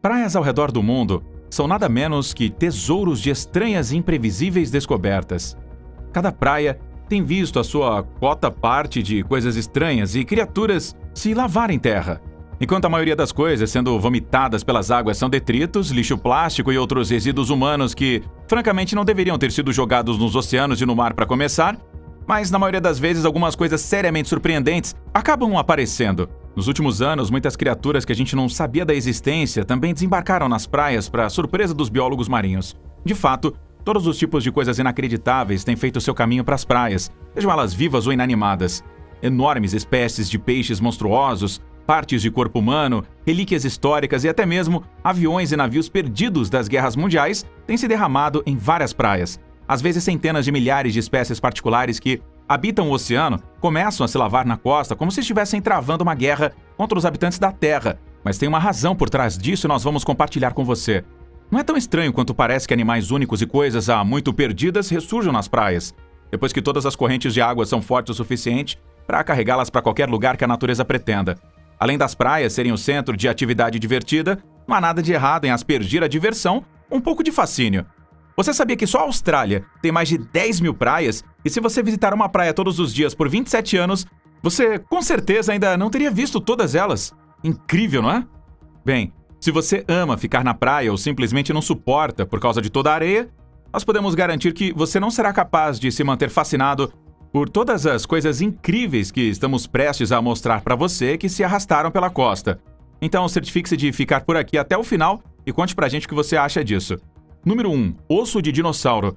Praias ao redor do mundo são nada menos que tesouros de estranhas e imprevisíveis descobertas. Cada praia tem visto a sua quota parte de coisas estranhas e criaturas se lavar em terra. Enquanto a maioria das coisas sendo vomitadas pelas águas são detritos, lixo plástico e outros resíduos humanos que, francamente, não deveriam ter sido jogados nos oceanos e no mar para começar, mas na maioria das vezes algumas coisas seriamente surpreendentes acabam aparecendo. Nos últimos anos, muitas criaturas que a gente não sabia da existência também desembarcaram nas praias para surpresa dos biólogos marinhos. De fato, todos os tipos de coisas inacreditáveis têm feito seu caminho para as praias, sejam elas vivas ou inanimadas. Enormes espécies de peixes monstruosos, partes de corpo humano, relíquias históricas e até mesmo aviões e navios perdidos das guerras mundiais têm se derramado em várias praias. Às vezes centenas de milhares de espécies particulares que habitam o oceano começam a se lavar na costa como se estivessem travando uma guerra contra os habitantes da Terra. Mas tem uma razão por trás disso e nós vamos compartilhar com você. Não é tão estranho quanto parece que animais únicos e coisas há muito perdidas ressurjam nas praias, depois que todas as correntes de água são fortes o suficiente para carregá-las para qualquer lugar que a natureza pretenda. Além das praias serem o centro de atividade divertida, não há nada de errado em aspergir a diversão, um pouco de fascínio. Você sabia que só a Austrália tem mais de 10 mil praias? E se você visitar uma praia todos os dias por 27 anos, você com certeza ainda não teria visto todas elas. Incrível, não é? Bem, se você ama ficar na praia ou simplesmente não suporta por causa de toda a areia, nós podemos garantir que você não será capaz de se manter fascinado por todas as coisas incríveis que estamos prestes a mostrar para você que se arrastaram pela costa. Então certifique-se de ficar por aqui até o final e conte pra gente o que você acha disso. Número 1. Osso de dinossauro.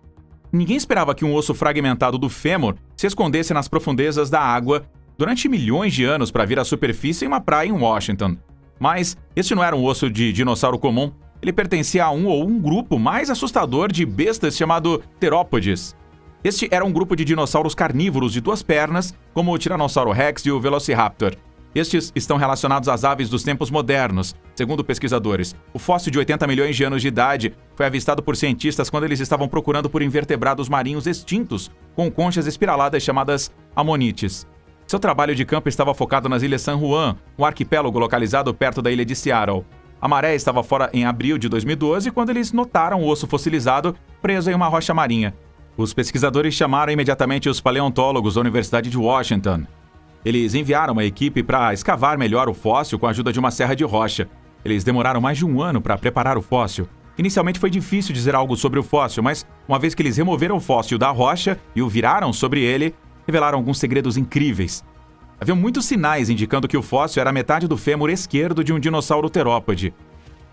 Ninguém esperava que um osso fragmentado do fêmur se escondesse nas profundezas da água durante milhões de anos para vir à superfície em uma praia em Washington. Mas este não era um osso de dinossauro comum, ele pertencia a um grupo mais assustador de bestas chamado terópodes. Este era um grupo de dinossauros carnívoros de 2 pernas, como o Tiranossauro Rex e o Velociraptor. Estes estão relacionados às aves dos tempos modernos. Segundo pesquisadores, o fóssil de 80 milhões de anos de idade foi avistado por cientistas quando eles estavam procurando por invertebrados marinhos extintos com conchas espiraladas chamadas amonites. Seu trabalho de campo estava focado nas Ilhas San Juan, um arquipélago localizado perto da ilha de Seattle. A maré estava fora em abril de 2012 quando eles notaram o osso fossilizado preso em uma rocha marinha. Os pesquisadores chamaram imediatamente os paleontólogos da Universidade de Washington. Eles enviaram uma equipe para escavar melhor o fóssil com a ajuda de uma serra de rocha. Eles demoraram mais de 1 ano para preparar o fóssil. Inicialmente foi difícil dizer algo sobre o fóssil, mas uma vez que eles removeram o fóssil da rocha e o viraram sobre ele, revelaram alguns segredos incríveis. Havia muitos sinais indicando que o fóssil era metade do fêmur esquerdo de um dinossauro terópode.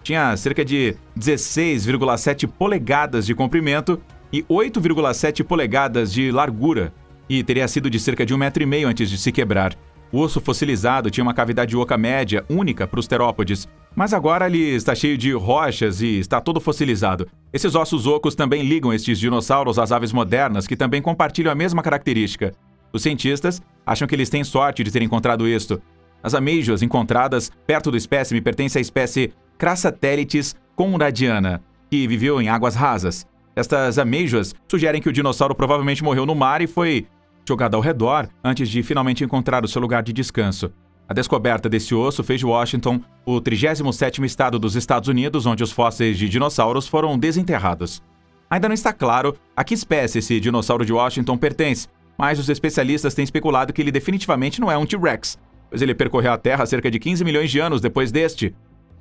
Tinha cerca de 16,7 polegadas de comprimento e 8,7 polegadas de largura, e teria sido de cerca de 1,5 metro antes de se quebrar. O osso fossilizado tinha uma cavidade oca média única para os terópodes, mas agora ele está cheio de rochas e está todo fossilizado. Esses ossos ocos também ligam estes dinossauros às aves modernas, que também compartilham a mesma característica. Os cientistas acham que eles têm sorte de ter encontrado isto. As amêijoas encontradas perto do espécime pertencem à espécie Crassatellites conradiana, que viveu em águas rasas. Estas amêijoas sugerem que o dinossauro provavelmente morreu no mar e foi jogado ao redor antes de finalmente encontrar o seu lugar de descanso. A descoberta desse osso fez de Washington o 37º estado dos Estados Unidos onde os fósseis de dinossauros foram desenterrados. Ainda não está claro a que espécie esse dinossauro de Washington pertence, mas os especialistas têm especulado que ele definitivamente não é um T-Rex, pois ele percorreu a Terra cerca de 15 milhões de anos depois deste.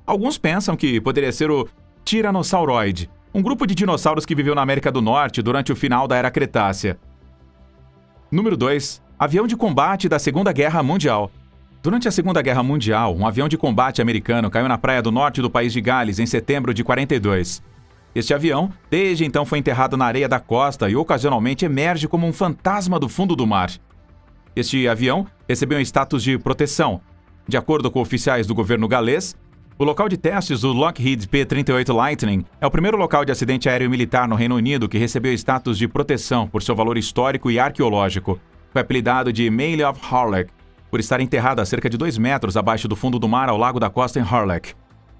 Alguns pensam que poderia ser o Tyrannosauroid, um grupo de dinossauros que viveu na América do Norte durante o final da Era Cretácea. Número 2. Avião de combate da Segunda Guerra Mundial. Durante a Segunda Guerra Mundial, um avião de combate americano caiu na praia do norte do país de Gales em setembro de 42. Este avião, desde então, foi enterrado na areia da costa e ocasionalmente emerge como um fantasma do fundo do mar. Este avião recebeu um status de proteção. De acordo com oficiais do governo galês, o local de testes do Lockheed P-38 Lightning é o primeiro local de acidente aéreo militar no Reino Unido que recebeu status de proteção por seu valor histórico e arqueológico. Foi apelidado de Mail of Harlech, por estar enterrada a cerca de 2 metros abaixo do fundo do mar ao largo da costa em Harlech.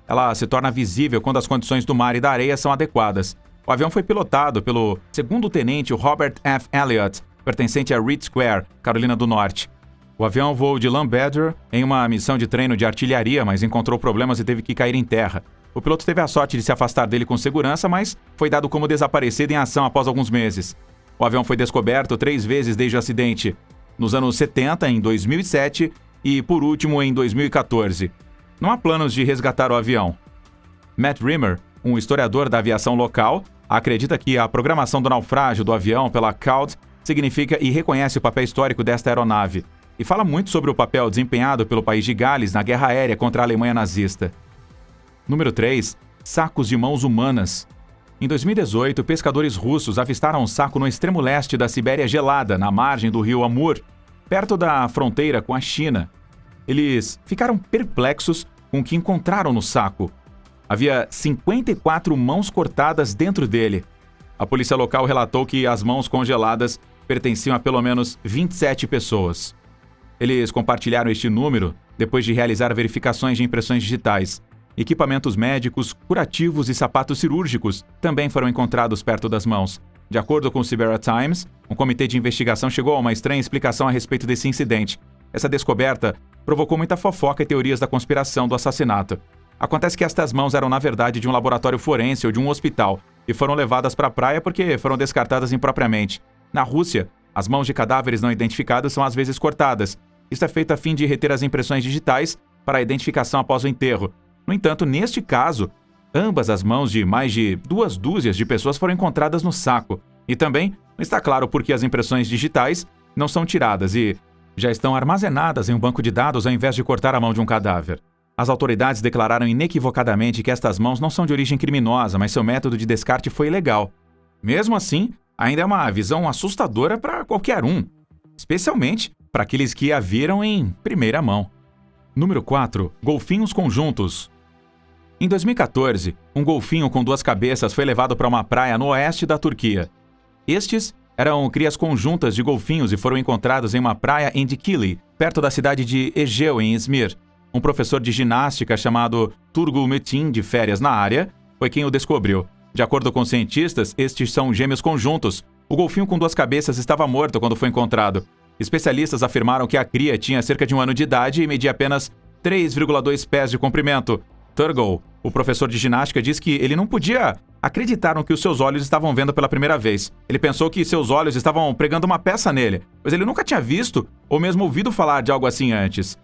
Ela se torna visível quando as condições do mar e da areia são adequadas. O avião foi pilotado pelo segundo-tenente Robert F. Elliott, pertencente a Reed Square, Carolina do Norte. O avião voou de Lambetter em uma missão de treino de artilharia, mas encontrou problemas e teve que cair em terra. O piloto teve a sorte de se afastar dele com segurança, mas foi dado como desaparecido em ação após alguns meses. O avião foi descoberto 3 vezes desde o acidente, nos anos 70, em 2007 e, por último, em 2014. Não há planos de resgatar o avião. Matt Rimmer, um historiador da aviação local, acredita que a programação do naufrágio do avião pela CALD significa e reconhece o papel histórico desta aeronave, e fala muito sobre o papel desempenhado pelo país de Gales na guerra aérea contra a Alemanha nazista. Número 3. Sacos de mãos humanas. Em 2018, pescadores russos avistaram um saco no extremo leste da Sibéria gelada, na margem do rio Amur, perto da fronteira com a China. Eles ficaram perplexos com o que encontraram no saco. Havia 54 mãos cortadas dentro dele. A polícia local relatou que as mãos congeladas pertenciam a pelo menos 27 pessoas. Eles compartilharam este número depois de realizar verificações de impressões digitais. Equipamentos médicos, curativos e sapatos cirúrgicos também foram encontrados perto das mãos. De acordo com o Sibera Times, um comitê de investigação chegou a uma estranha explicação a respeito desse incidente. Essa descoberta provocou muita fofoca e teorias da conspiração do assassinato. Acontece que estas mãos eram, na verdade, de um laboratório forense ou de um hospital e foram levadas para a praia porque foram descartadas impropriamente. Na Rússia, as mãos de cadáveres não identificados são às vezes cortadas. Isso é feito a fim de reter as impressões digitais para a identificação após o enterro. No entanto, neste caso, ambas as mãos de mais de 2 dúzias de pessoas foram encontradas no saco. E também não está claro por que as impressões digitais não são tiradas e já estão armazenadas em um banco de dados ao invés de cortar a mão de um cadáver. As autoridades declararam inequivocadamente que estas mãos não são de origem criminosa, mas seu método de descarte foi ilegal. Mesmo assim, ainda é uma visão assustadora para qualquer um, especialmente para aqueles que a viram em primeira mão. Número 4. Golfinhos conjuntos. Em 2014, um golfinho com 2 cabeças foi levado para uma praia no oeste da Turquia. Estes eram crias conjuntas de golfinhos e foram encontrados em uma praia em Dikili, perto da cidade de Egeu, em Izmir. Um professor de ginástica chamado Turgul Metin, de férias na área, foi quem o descobriu. De acordo com cientistas, estes são gêmeos conjuntos. O golfinho com 2 cabeças estava morto quando foi encontrado. Especialistas afirmaram que a cria tinha cerca de 1 ano de idade e media apenas 3,2 pés de comprimento. Turgul, o professor de ginástica, diz que ele não podia acreditar no que os seus olhos estavam vendo pela primeira vez. Ele pensou que seus olhos estavam pregando uma peça nele, pois ele nunca tinha visto ou mesmo ouvido falar de algo assim antes.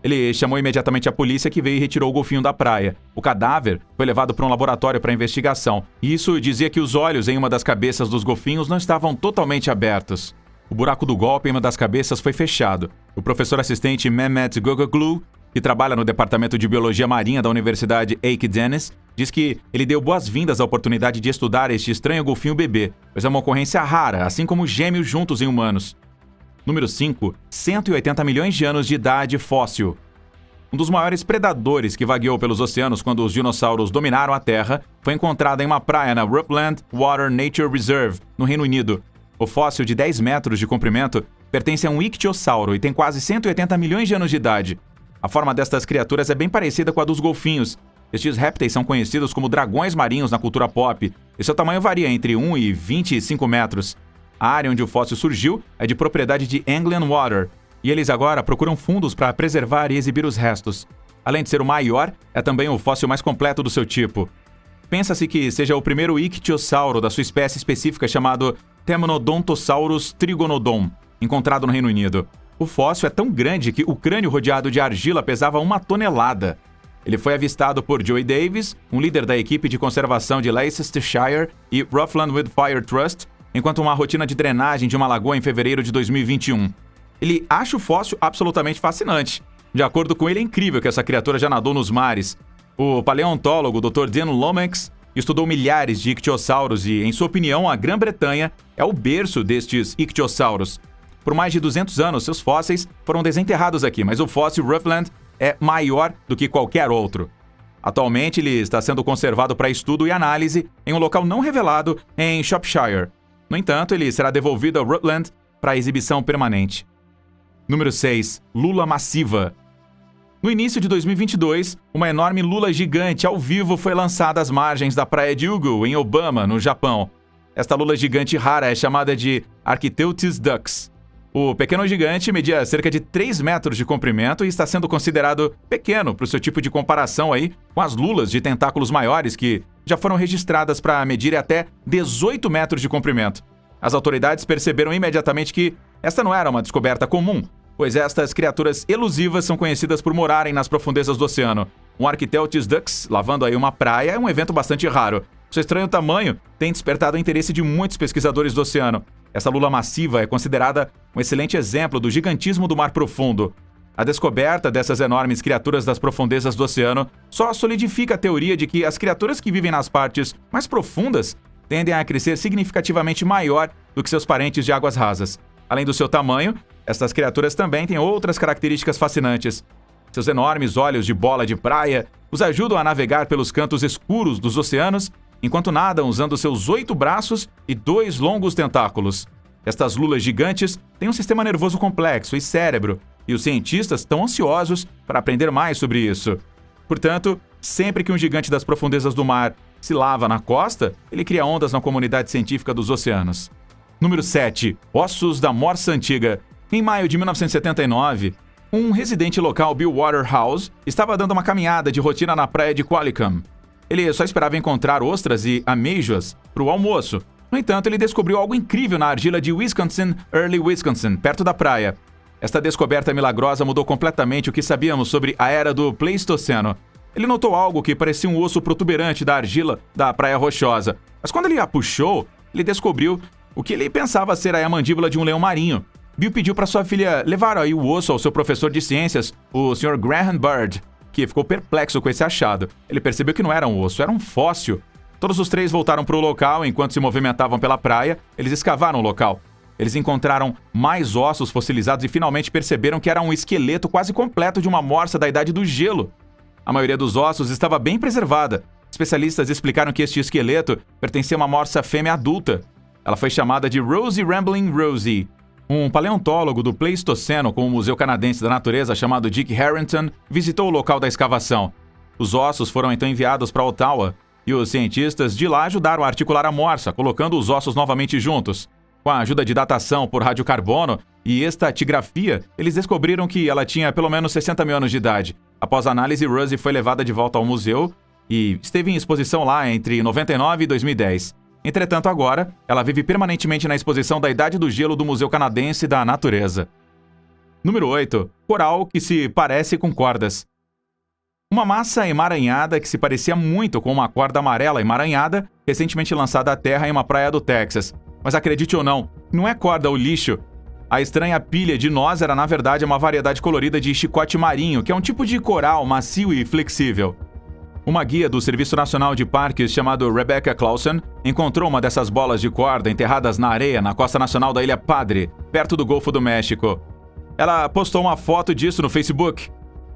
Ele chamou imediatamente a polícia, que veio e retirou o golfinho da praia. O cadáver foi levado para um laboratório para investigação, e isso dizia que os olhos em uma das cabeças dos golfinhos não estavam totalmente abertos. O buraco do golpe em uma das cabeças foi fechado. O professor assistente Mehmet Gogoglu, que trabalha no Departamento de Biologia Marinha da Universidade Eike Deniz, diz que ele deu boas-vindas à oportunidade de estudar este estranho golfinho bebê, pois é uma ocorrência rara, assim como gêmeos juntos em humanos. Número 5. 180 milhões de anos de idade fóssil. Um dos maiores predadores que vagueou pelos oceanos quando os dinossauros dominaram a Terra foi encontrado em uma praia na Rutland Water Nature Reserve, no Reino Unido. O fóssil de 10 metros de comprimento pertence a um ictiosauro e tem quase 180 milhões de anos de idade. A forma destas criaturas é bem parecida com a dos golfinhos. Estes répteis são conhecidos como dragões marinhos na cultura pop, e seu tamanho varia entre 1 e 25 metros. A área onde o fóssil surgiu é de propriedade de Anglian Water, e eles agora procuram fundos para preservar e exibir os restos. Além de ser o maior, é também o fóssil mais completo do seu tipo. Pensa-se que seja o primeiro ictiosauro da sua espécie específica chamado Temnodontosaurus trigonodon, encontrado no Reino Unido. O fóssil é tão grande que o crânio rodeado de argila pesava 1 tonelada. Ele foi avistado por Joey Davis, um líder da equipe de conservação de Leicestershire e Roughland Wood Fire Trust, enquanto uma rotina de drenagem de uma lagoa em fevereiro de 2021. Ele acha o fóssil absolutamente fascinante. De acordo com ele, é incrível que essa criatura já nadou nos mares. O paleontólogo Dr. Dean Lomax estudou milhares de ictiossauros e, em sua opinião, a Grã-Bretanha é o berço destes ictiossauros. Por mais de 200 anos, seus fósseis foram desenterrados aqui, mas o fóssil Roughland é maior do que qualquer outro. Atualmente, ele está sendo conservado para estudo e análise em um local não revelado em Shropshire. No entanto, ele será devolvido a Rutland para exibição permanente. Número 6. Lula massiva. No início de 2022, uma enorme lula gigante ao vivo foi lançada às margens da praia de Ugu, em Obama, no Japão. Esta lula gigante rara é chamada de Architeuthis dux. O pequeno gigante media cerca de 3 metros de comprimento e está sendo considerado pequeno para o seu tipo de comparação aí com as lulas de tentáculos maiores que já foram registradas para medir até 18 metros de comprimento. As autoridades perceberam imediatamente que esta não era uma descoberta comum, pois estas criaturas elusivas são conhecidas por morarem nas profundezas do oceano. Um Archaeopteryx dux lavando aí uma praia é um evento bastante raro. Seu estranho tamanho tem despertado o interesse de muitos pesquisadores do oceano. Essa lula massiva é considerada um excelente exemplo do gigantismo do mar profundo. A descoberta dessas enormes criaturas das profundezas do oceano só solidifica a teoria de que as criaturas que vivem nas partes mais profundas tendem a crescer significativamente maior do que seus parentes de águas rasas. Além do seu tamanho, estas criaturas também têm outras características fascinantes. Seus enormes olhos de bola de praia os ajudam a navegar pelos cantos escuros dos oceanos, enquanto nadam usando seus 8 braços e 2 longos tentáculos. Estas lulas gigantes têm um sistema nervoso complexo e cérebro, e os cientistas estão ansiosos para aprender mais sobre isso. Portanto, sempre que um gigante das profundezas do mar se lava na costa, ele cria ondas na comunidade científica dos oceanos. Número 7. Ossos da Morsa Antiga. Em maio de 1979, um residente local, Bill Waterhouse, estava dando uma caminhada de rotina na praia de Qualicum. Ele só esperava encontrar ostras e ameijoas para o almoço. No entanto, ele descobriu algo incrível na argila de Wisconsin, Early Wisconsin, perto da praia. Esta descoberta milagrosa mudou completamente o que sabíamos sobre a era do Pleistoceno. Ele notou algo que parecia um osso protuberante da argila da praia rochosa. Mas quando ele a puxou, ele descobriu o que ele pensava ser a mandíbula de um leão marinho. Bill pediu para sua filha levar aí o osso ao seu professor de ciências, o Sr. Graham Bird, que ficou perplexo com esse achado. Ele percebeu que não era um osso, era um fóssil. Todos os 3 voltaram para o local enquanto se movimentavam pela praia. Eles escavaram o local. Eles encontraram mais ossos fossilizados e finalmente perceberam que era um esqueleto quase completo de uma morsa da Idade do Gelo. A maioria dos ossos estava bem preservada. Especialistas explicaram que este esqueleto pertencia a uma morsa fêmea adulta. Ela foi chamada de Rosie Rambling Rosie. Um paleontólogo do Pleistoceno com o Museu Canadense da Natureza chamado Dick Harrington visitou o local da escavação. Os ossos foram então enviados para Ottawa e os cientistas de lá ajudaram a articular a morsa, colocando os ossos novamente juntos. Com a ajuda de datação por radiocarbono e estatigrafia, eles descobriram que ela tinha pelo menos 60 mil anos de idade. Após a análise, Rosie foi levada de volta ao museu e esteve em exposição lá entre 99 e 2010. Entretanto, agora, ela vive permanentemente na exposição da Idade do Gelo do Museu Canadense da Natureza. Número 8. Coral que se parece com cordas. Uma massa emaranhada que se parecia muito com uma corda amarela emaranhada, recentemente lançada à terra em uma praia do Texas. Mas acredite ou não, não é corda ou lixo. A estranha pilha de nós era, na verdade, uma variedade colorida de chicote marinho, que é um tipo de coral macio e flexível. Uma guia do Serviço Nacional de Parques chamado Rebecca Clausen encontrou uma dessas bolas de corda enterradas na areia na costa nacional da Ilha Padre, perto do Golfo do México. Ela postou uma foto disso no Facebook.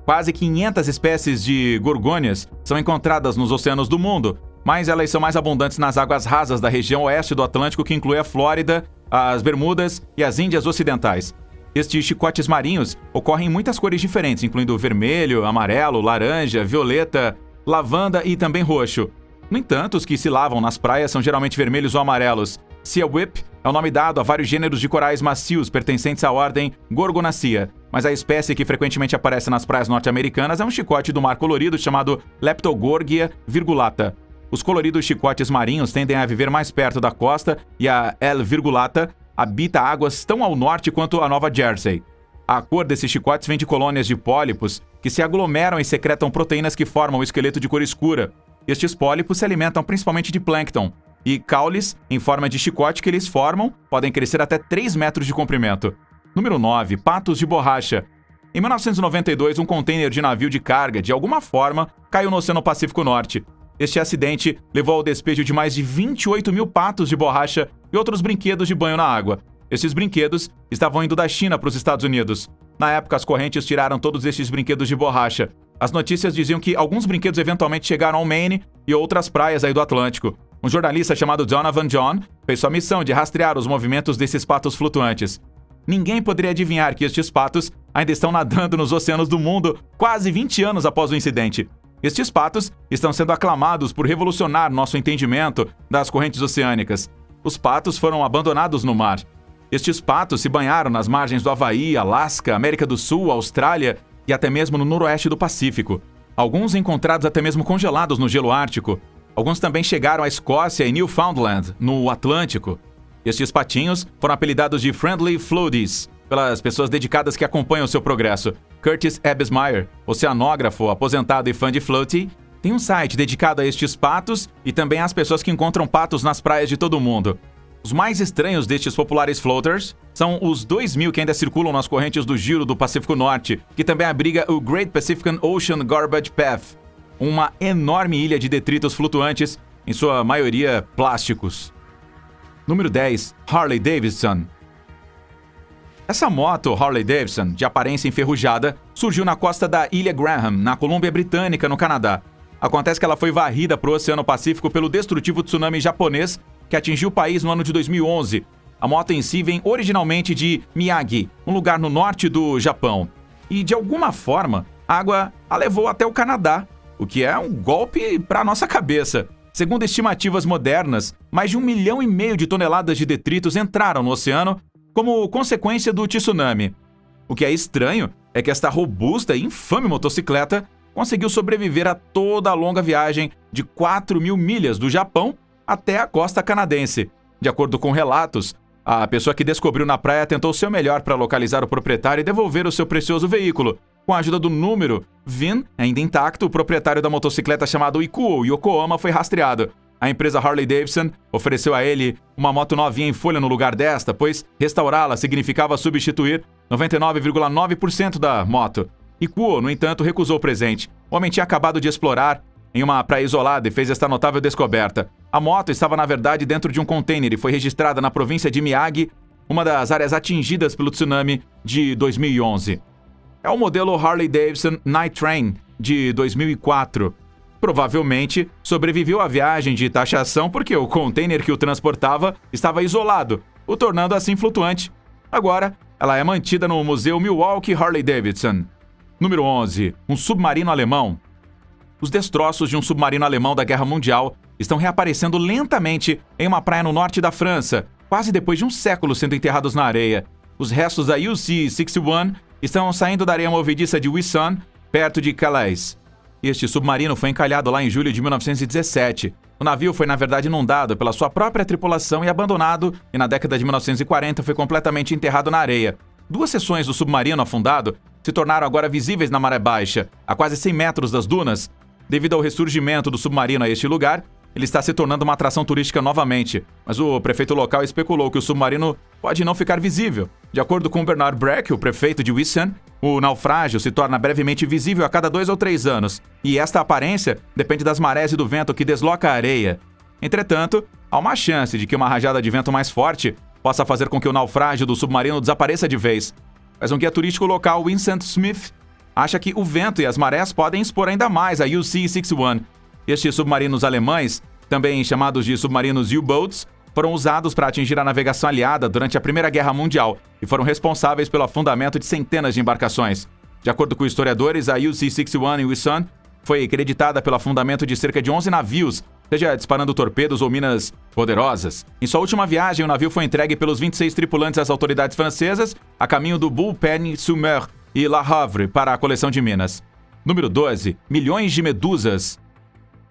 Quase 500 espécies de gorgônias são encontradas nos oceanos do mundo, mas elas são mais abundantes nas águas rasas da região oeste do Atlântico, que inclui a Flórida, as Bermudas e as Índias Ocidentais. Estes chicotes marinhos ocorrem em muitas cores diferentes, incluindo vermelho, amarelo, laranja, violeta, lavanda e também roxo. No entanto, os que se lavam nas praias são geralmente vermelhos ou amarelos. Sea Whip é o nome dado a vários gêneros de corais macios pertencentes à ordem Gorgonacea, mas a espécie que frequentemente aparece nas praias norte-americanas é um chicote do mar colorido chamado Leptogorgia virgulata. Os coloridos chicotes marinhos tendem a viver mais perto da costa e a L. virgulata habita águas tão ao norte quanto a Nova Jersey. A cor desses chicotes vem de colônias de pólipos que se aglomeram e secretam proteínas que formam o esqueleto de cor escura. Estes pólipos se alimentam principalmente de plâncton, e caules, em forma de chicote que eles formam, podem crescer até 3 metros de comprimento. Número 9. Patos de borracha. Em 1992, um container de navio de carga, de alguma forma, caiu no Oceano Pacífico Norte. Este acidente levou ao despejo de mais de 28 mil patos de borracha e outros brinquedos de banho na água. Esses brinquedos estavam indo da China para os Estados Unidos. Na época, as correntes tiraram todos esses brinquedos de borracha. As notícias diziam que alguns brinquedos eventualmente chegaram ao Maine e outras praias aí do Atlântico. Um jornalista chamado Donovan John fez sua missão de rastrear os movimentos desses patos flutuantes. Ninguém poderia adivinhar que estes patos ainda estão nadando nos oceanos do mundo quase 20 anos após o incidente. Estes patos estão sendo aclamados por revolucionar nosso entendimento das correntes oceânicas. Os patos foram abandonados no mar. Estes patos se banharam nas margens do Havaí, Alasca, América do Sul, Austrália e até mesmo no noroeste do Pacífico. Alguns encontrados até mesmo congelados no gelo ártico. Alguns também chegaram à Escócia e Newfoundland, no Atlântico. Estes patinhos foram apelidados de Friendly Floaties pelas pessoas dedicadas que acompanham seu progresso. Curtis Ebbsmeyer, oceanógrafo, aposentado e fã de floaty, tem um site dedicado a estes patos e também às pessoas que encontram patos nas praias de todo o mundo. Os mais estranhos destes populares floaters são os 2.000 que ainda circulam nas correntes do Giro do Pacífico Norte, que também abriga o Great Pacific Ocean Garbage Path, uma enorme ilha de detritos flutuantes, em sua maioria plásticos. Número 10. Harley Davidson. Essa moto Harley Davidson, de aparência enferrujada, surgiu na costa da Ilha Graham, na Colômbia Britânica, no Canadá. Acontece que ela foi varrida para o Oceano Pacífico pelo destrutivo tsunami japonês que atingiu o país no ano de 2011. A moto em si vem originalmente de Miyagi, um lugar no norte do Japão. E, de alguma forma, a água a levou até o Canadá, o que é um golpe para a nossa cabeça. Segundo estimativas modernas, mais de 1,5 milhão de toneladas de detritos entraram no oceano como consequência do tsunami. O que é estranho é que esta robusta e infame motocicleta conseguiu sobreviver a toda a longa viagem de 4.000 milhas do Japão até a costa canadense. De acordo com relatos, a pessoa que descobriu na praia tentou o seu melhor para localizar o proprietário e devolver o seu precioso veículo. Com a ajuda do número VIN, ainda intacto, o proprietário da motocicleta chamado Ikuo Yokohama foi rastreado. A empresa Harley Davidson ofereceu a ele uma moto novinha em folha no lugar desta, pois restaurá-la significava substituir 99,9% da moto. Ikuo, no entanto, recusou o presente. O homem tinha acabado de explorar em uma praia isolada e fez esta notável descoberta. A moto estava, na verdade, dentro de um container e foi registrada na província de Miyagi, uma das áreas atingidas pelo tsunami de 2011. É o modelo Harley Davidson Night Train de 2004. Provavelmente sobreviveu à viagem de taxação porque o container que o transportava estava isolado, o tornando assim flutuante. Agora, ela é mantida no Museu Milwaukee Harley Davidson. Número 11. Um submarino alemão. Os destroços de um submarino alemão da Guerra Mundial estão reaparecendo lentamente em uma praia no norte da França, quase depois de um século sendo enterrados na areia. Os restos da UC-61 estão saindo da areia movediça de Wissant, perto de Calais. Este submarino foi encalhado lá em julho de 1917. O navio foi, na verdade, inundado pela sua própria tripulação e abandonado, e na década de 1940 foi completamente enterrado na areia. 2 seções do submarino afundado se tornaram agora visíveis na maré baixa, a quase 100 metros das dunas. Devido ao ressurgimento do submarino a este lugar, ele está se tornando uma atração turística novamente, mas o prefeito local especulou que o submarino pode não ficar visível. De acordo com Bernard Breck, o prefeito de Wissant, o naufrágio se torna brevemente visível a cada 2 ou 3 anos, e esta aparência depende das marés e do vento que desloca a areia. Entretanto, há uma chance de que uma rajada de vento mais forte possa fazer com que o naufrágio do submarino desapareça de vez. Mas um guia turístico local, Vincent Smith, acha que o vento e as marés podem expor ainda mais a UC-61. Estes submarinos alemães, também chamados de submarinos U-boats, foram usados para atingir a navegação aliada durante a Primeira Guerra Mundial e foram responsáveis pelo afundamento de centenas de embarcações. De acordo com historiadores, a UC-61 em Wissant foi creditada pelo afundamento de cerca de 11 navios, seja disparando torpedos ou minas poderosas. Em sua última viagem, o navio foi entregue pelos 26 tripulantes às autoridades francesas a caminho do Boulogne-sur-Mer e Le Havre para a coleção de minas. Número 12. Milhões de medusas.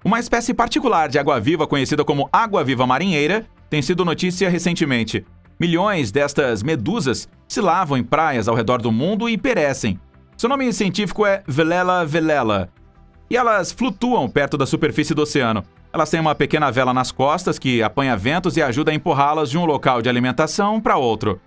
Uma espécie particular de água-viva conhecida como água-viva marinheira tem sido notícia recentemente. Milhões destas medusas se lavam em praias ao redor do mundo e perecem. Seu nome científico é Velella velella, e elas flutuam perto da superfície do oceano. Elas têm uma pequena vela nas costas que apanha ventos e ajuda a empurrá-las de um local de alimentação para outro.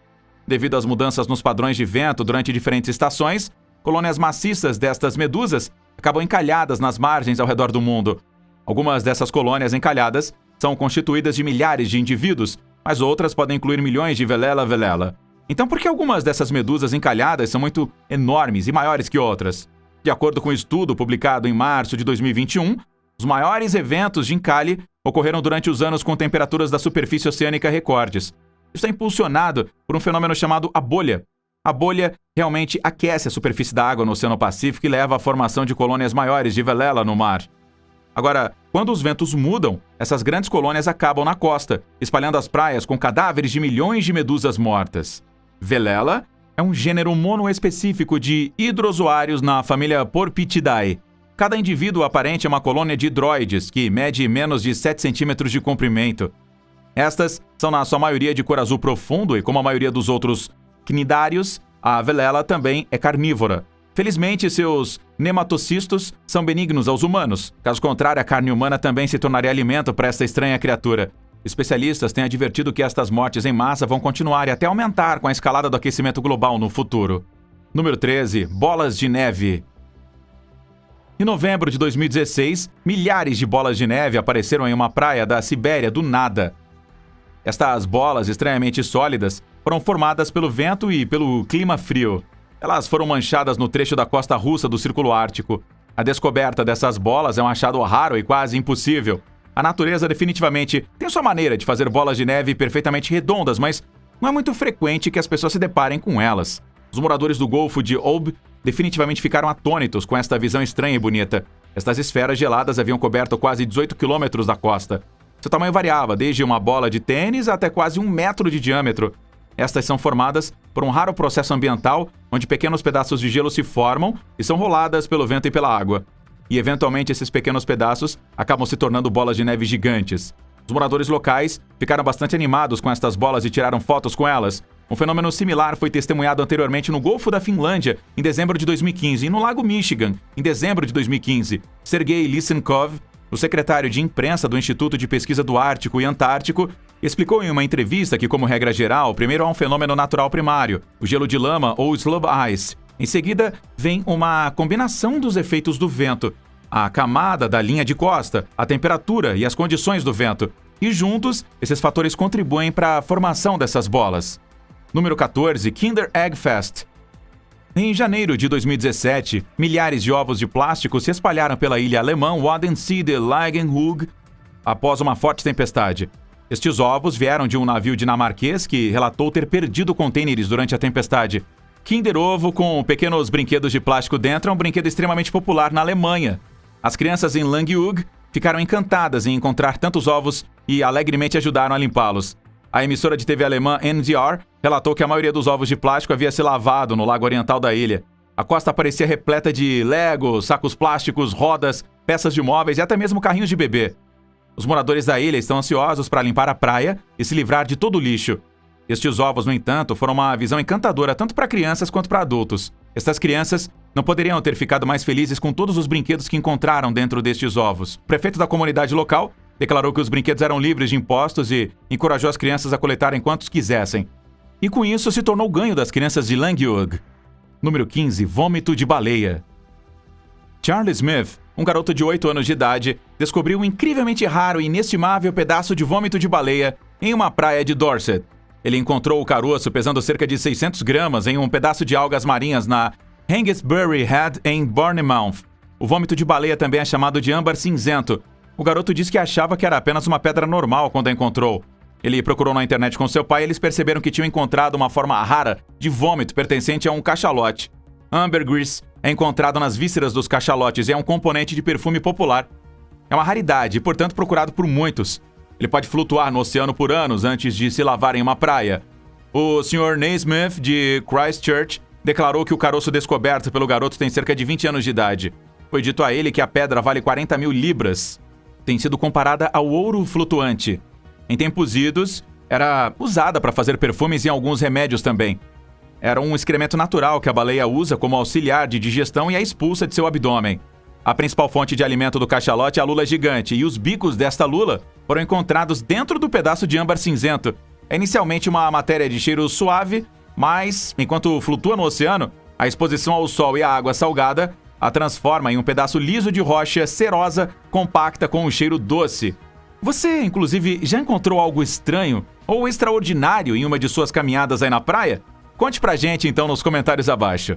Devido às mudanças nos padrões de vento durante diferentes estações, colônias maciças destas medusas acabam encalhadas nas margens ao redor do mundo. Algumas dessas colônias encalhadas são constituídas de milhares de indivíduos, mas outras podem incluir milhões de Velella velella. Então, por que algumas dessas medusas encalhadas são muito enormes e maiores que outras? De acordo com um estudo publicado em março de 2021, os maiores eventos de encalhe ocorreram durante os anos com temperaturas da superfície oceânica recordes. Isso é impulsionado por um fenômeno chamado a bolha. A bolha realmente aquece a superfície da água no Oceano Pacífico e leva à formação de colônias maiores de Velella no mar. Agora, quando os ventos mudam, essas grandes colônias acabam na costa, espalhando as praias com cadáveres de milhões de medusas mortas. Velela é um gênero monoespecífico de hidrozoários na família Porpitidae. Cada indivíduo aparente é uma colônia de hidroides, que mede menos de 7 centímetros de comprimento. Estas são na sua maioria de cor azul profundo e, como a maioria dos outros cnidários, a velela também é carnívora. Felizmente, seus nematocistos são benignos aos humanos. Caso contrário, a carne humana também se tornaria alimento para esta estranha criatura. Especialistas têm advertido que estas mortes em massa vão continuar e até aumentar com a escalada do aquecimento global no futuro. Número 13. Bolas de neve. Em novembro de 2016, milhares de bolas de neve apareceram em uma praia da Sibéria do nada. Estas bolas estranhamente sólidas foram formadas pelo vento e pelo clima frio. Elas foram manchadas no trecho da costa russa do Círculo Ártico. A descoberta dessas bolas é um achado raro e quase impossível. A natureza definitivamente tem sua maneira de fazer bolas de neve perfeitamente redondas, mas não é muito frequente que as pessoas se deparem com elas. Os moradores do Golfo de Ob definitivamente ficaram atônitos com esta visão estranha e bonita. Estas esferas geladas haviam coberto quase 18 quilômetros da costa. Seu tamanho variava, desde uma bola de tênis até quase 1 metro de diâmetro. Estas são formadas por um raro processo ambiental, onde pequenos pedaços de gelo se formam e são roladas pelo vento e pela água. E, eventualmente, esses pequenos pedaços acabam se tornando bolas de neve gigantes. Os moradores locais ficaram bastante animados com estas bolas e tiraram fotos com elas. Um fenômeno similar foi testemunhado anteriormente no Golfo da Finlândia, em dezembro de 2015, e no Lago Michigan, em dezembro de 2015. Sergei Lysenkov, o secretário de imprensa do Instituto de Pesquisa do Ártico e Antártico, explicou em uma entrevista que, como regra geral, primeiro há um fenômeno natural primário, o gelo de lama ou slub ice. Em seguida, vem uma combinação dos efeitos do vento, a camada da linha de costa, a temperatura e as condições do vento. E juntos, esses fatores contribuem para a formação dessas bolas. Número 14. Kinder Egg Fest. Em janeiro de 2017, milhares de ovos de plástico se espalharam pela ilha alemã Wadensee de Lagenhug após uma forte tempestade. Estes ovos vieram de um navio dinamarquês que relatou ter perdido contêineres durante a tempestade. Kinder Ovo com pequenos brinquedos de plástico dentro é um brinquedo extremamente popular na Alemanha. As crianças em Langeoog ficaram encantadas em encontrar tantos ovos e alegremente ajudaram a limpá-los. A emissora de TV alemã NDR relatou que a maioria dos ovos de plástico havia se lavado no lago oriental da ilha. A costa parecia repleta de legos, sacos plásticos, rodas, peças de móveis e até mesmo carrinhos de bebê. Os moradores da ilha estão ansiosos para limpar a praia e se livrar de todo o lixo. Estes ovos, no entanto, foram uma visão encantadora tanto para crianças quanto para adultos. Estas crianças não poderiam ter ficado mais felizes com todos os brinquedos que encontraram dentro destes ovos. O prefeito da comunidade local declarou que os brinquedos eram livres de impostos e encorajou as crianças a coletarem quantos quisessem. E com isso se tornou o ganho das crianças de Langeoog. Número 15. Vômito de baleia. Charlie Smith, um garoto de 8 anos de idade, descobriu um incrivelmente raro e inestimável pedaço de vômito de baleia em uma praia de Dorset. Ele encontrou o caroço pesando cerca de 600 gramas em um pedaço de algas marinhas na Hengistbury Head, em Bournemouth. O vômito de baleia também é chamado de âmbar cinzento. O garoto disse que achava que era apenas uma pedra normal quando a encontrou. Ele procurou na internet com seu pai e eles perceberam que tinham encontrado uma forma rara de vômito pertencente a um cachalote. Ambergris é encontrado nas vísceras dos cachalotes e é um componente de perfume popular. É uma raridade e, portanto, procurado por muitos. Ele pode flutuar no oceano por anos antes de se lavar em uma praia. O Sr. Naismith, de Christchurch, declarou que o caroço descoberto pelo garoto tem cerca de 20 anos de idade. Foi dito a ele que a pedra vale 40 mil libras. Tem sido comparada ao ouro flutuante. Em tempos idos, era usada para fazer perfumes e alguns remédios também. Era um excremento natural que a baleia usa como auxiliar de digestão e a expulsa de seu abdômen. A principal fonte de alimento do cachalote é a lula gigante, e os bicos desta lula foram encontrados dentro do pedaço de âmbar cinzento. É inicialmente uma matéria de cheiro suave, mas, enquanto flutua no oceano, a exposição ao sol e à água salgada a transforma em um pedaço liso de rocha cerosa, compacta com um cheiro doce. Você, inclusive, já encontrou algo estranho ou extraordinário em uma de suas caminhadas aí na praia? Conte pra gente então nos comentários abaixo.